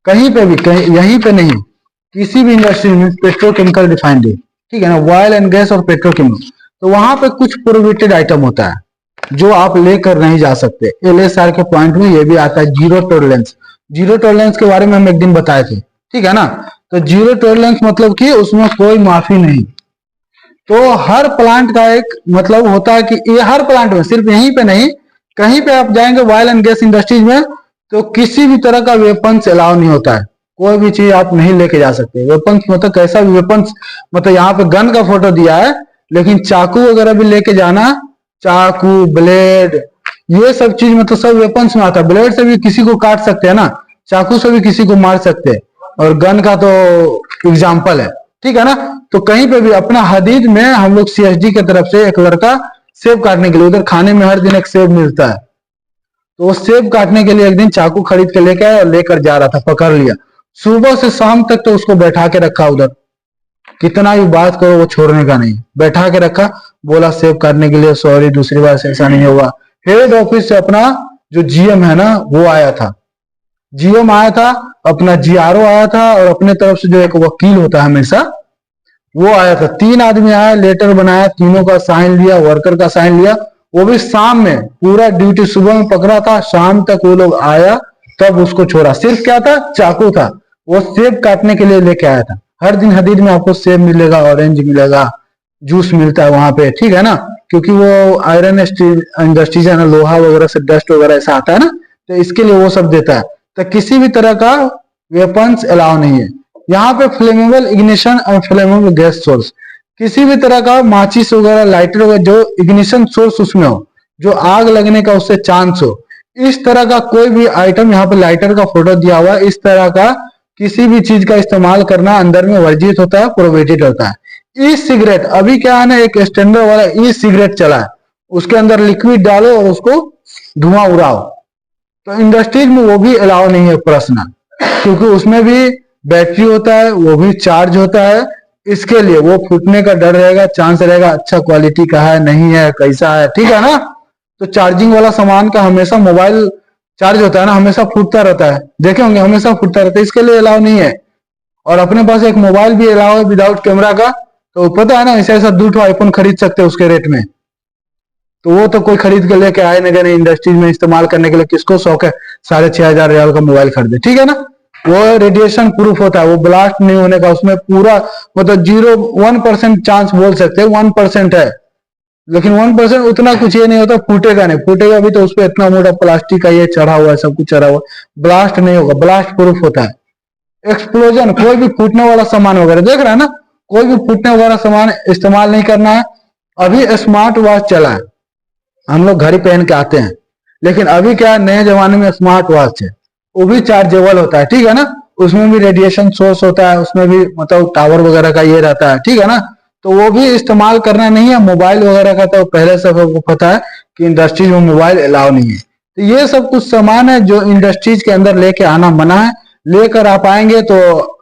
कहीं पे भी, कहीं यहीं पे नहीं, किसी भी इंडस्ट्री में पेट्रोकेमिकल रिफाइनरी, ठीक है ना, ऑयल एंड गैस और पेट्रोकेमिकल, तो वहां पे कुछ प्रोहिबिटेड आइटम होता है जो आप लेकर नहीं जा सकते। LSR के पॉइंट में ये भी आता है, जीरो टॉलरेंस। जीरो टॉलरेंस के बारे में हम एक दिन बताए थे, ठीक है ना। तो जीरो टॉलरेंस मतलब कि उसमें कोई माफी नहीं। तो हर प्लांट का एक मतलब होता है कि ये हर प्लांट में, सिर्फ यहीं पे नहीं, कहीं पे आप जाएंगे ऑयल एंड गैस इंडस्ट्रीज में, तो किसी भी तरह का वेपन्स अलाउ नहीं होता है। कोई भी चीज आप नहीं लेके जा सकते। वेपन्स मतलब कैसा भी वेपन्स, मतलब यहाँ पे गन का फोटो दिया है, लेकिन चाकू वगैरह भी लेके जाना, चाकू, ब्लेड, ये सब चीज मतलब सब वेपन्स में आता है। ब्लेड से भी किसी को काट सकते हैं ना, चाकू से भी किसी को मार सकते हैं, और गन का तो एग्जाम्पल है, ठीक है ना। तो कहीं पे भी अपना हदीद में हम लोग CSD की तरफ से एक लड़का सेब काटने के लिए, उधर खाने में हर दिन एक सेब मिलता है, तो वो सेब काटने के लिए एक दिन चाकू खरीद के लेके आया और लेकर जा रहा था, पकड़ लिया। सुबह से शाम तक तो उसको बैठा के रखा उधर, कितना भी बात करो वो छोड़ने का नहीं, बैठा के रखा, बोला सेब काटने के लिए सॉरी, दूसरी बार से ऐसा नहीं होगा। हेड ऑफिस से अपना जो GM है ना वो आया था, GM आया था, अपना GRO आया था, और अपने तरफ से जो एक वकील होता है हमेशा, वो आया था। 3 आदमी आया, लेटर बनाया, तीनों का साइन लिया, वर्कर का साइन लिया, वो भी शाम में। पूरा ड्यूटी सुबह में पकड़ा था, शाम तक वो लोग आया, तब उसको छोड़ा। सिर्फ क्या था, चाकू था, वो सेब काटने के लिए लेके आया था। हर दिन हदीद में आपको सेब मिलेगा, ऑरेंज मिलेगा, जूस मिलता है वहां पे, ठीक है ना, क्योंकि वो आयरन इंडस्ट्रीज है ना, लोहा वगैरह से डस्ट वगैरह ऐसा आता है ना, तो इसके लिए वो सब देता है। तो किसी भी तरह का वेपन्स अलाउ नहीं है यहाँ पे। फ्लेमेबल इग्निशन और फ्लेमेबल गैस सोर्स, किसी भी तरह का माचिस वगैरह, लाइटर वगैरह, जो इग्निशन सोर्स उसमें हो, जो आग लगने का उससे चांस हो, इस तरह का कोई भी आइटम, यहाँ पे लाइटर का फोटो दिया हुआ है, इस तरह का किसी भी चीज का इस्तेमाल करना अंदर में वर्जित होता है, प्रोहिबिटेड होता है। ई सिगरेट, अभी क्या है ना, एक स्टैंडर्ड वाला ई सिगरेट चला है, उसके अंदर लिक्विड डालो और उसको धुआं उड़ाओ, तो इंडस्ट्रीज में वो भी अलाउ नहीं है पर्सनल, क्योंकि उसमें भी बैटरी होता है, वो भी चार्ज होता है, इसके लिए वो फूटने का डर रहेगा, चांस रहेगा, अच्छा क्वालिटी का है नहीं है, कैसा है, ठीक है ना। तो चार्जिंग वाला सामान का हमेशा, मोबाइल चार्ज होता है ना, हमेशा फूटता रहता है, देखे होंगे, हमेशा फूटता रहता है, इसके लिए अलाउ नहीं है। और अपने पास एक मोबाइल भी अलाउ है विदाउट कैमरा का, तो पता है ना, ऐसा ऐसा 2 आईफोन खरीद सकते हैं उसके रेट में, तो वो तो कोई खरीद के लेके आए ना, नहीं इंडस्ट्रीज में इस्तेमाल करने के लिए किसको शौक है 6,500 रियाल का मोबाइल खरीदे, ठीक है ना। वो रेडिएशन प्रूफ होता है, वो ब्लास्ट नहीं होने का, उसमें पूरा मतलब 0.1% चांस बोल सकते हैं, 1% है, लेकिन 1% उतना कुछ ये नहीं होता, फूटेगा नहीं, फूटेगा भी तो उसपे इतना मोटा प्लास्टिक का ये चढ़ा हुआ है, सब कुछ चढ़ा हुआ, ब्लास्ट नहीं होगा, ब्लास्ट प्रूफ होता है। एक्सप्लोजन, कोई भी फूटने वाला सामान वगैरह, देख रहा है ना, कोई भी फूटने वाला सामान इस्तेमाल नहीं करना है। अभी स्मार्ट वॉच चला है, हम लोग घड़ी पहन के आते हैं, लेकिन अभी क्या नए जमाने में स्मार्ट वॉच है, वो भी चार्जेबल होता है, ठीक है ना, उसमें भी रेडिएशन सोर्स होता है, उसमें भी मतलब टावर वगैरह का ये रहता है, ठीक है ना। तो वो भी इस्तेमाल करना नहीं है। मोबाइल वगैरह का तो पहले से आपको पता है कि इंडस्ट्रीज में मोबाइल अलाउ नहीं है। तो ये सब कुछ सामान है जो इंडस्ट्रीज के अंदर लेके आना मना है। लेकर आप आएंगे तो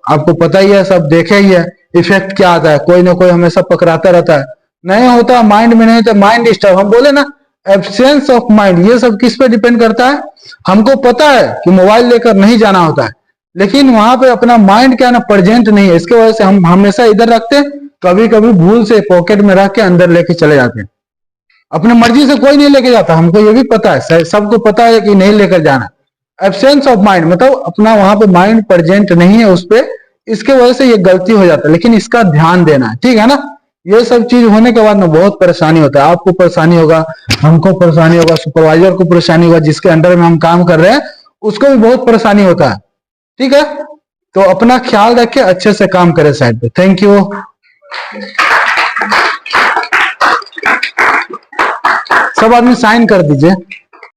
आपको पता ही है, सब देखे ही है इफेक्ट क्या आता है, कोई ना कोई हमेशा पकड़ाता रहता है, नहीं होता माइंड में, नहीं तो माइंड डिस्टर्ब, हम बोले ना एब्सेंस ऑफ माइंड, ये सब किस पे डिपेंड करता है। हमको पता है कि मोबाइल लेकर नहीं जाना होता है, लेकिन वहां पे अपना माइंड क्या ना प्रेजेंट नहीं है, इसके वजह से हम हमेशा इधर रखते हैं, कभी कभी भूल से पॉकेट में रख के अंदर लेके चले जाते हैं। अपने मर्जी से कोई नहीं लेके जाता, हमको ये भी पता है, सबको पता है कि नहीं लेकर जाना। एब्सेंस ऑफ माइंड मतलब अपना वहां पे माइंड प्रेजेंट नहीं है उस पे, इसके वजह से ये गलती हो जाता है, लेकिन इसका ध्यान देना है, ठीक है ना। ये सब चीज होने के बाद ना बहुत परेशानी होता है, आपको परेशानी होगा, हमको परेशानी होगा, सुपरवाइजर को परेशानी होगा, जिसके अंडर में हम काम कर रहे हैं उसको भी बहुत परेशानी होता है, ठीक है। तो अपना ख्याल रखे, अच्छे से काम करे साइड पे। Thank you. सब आदमी साइन कर दीजिए।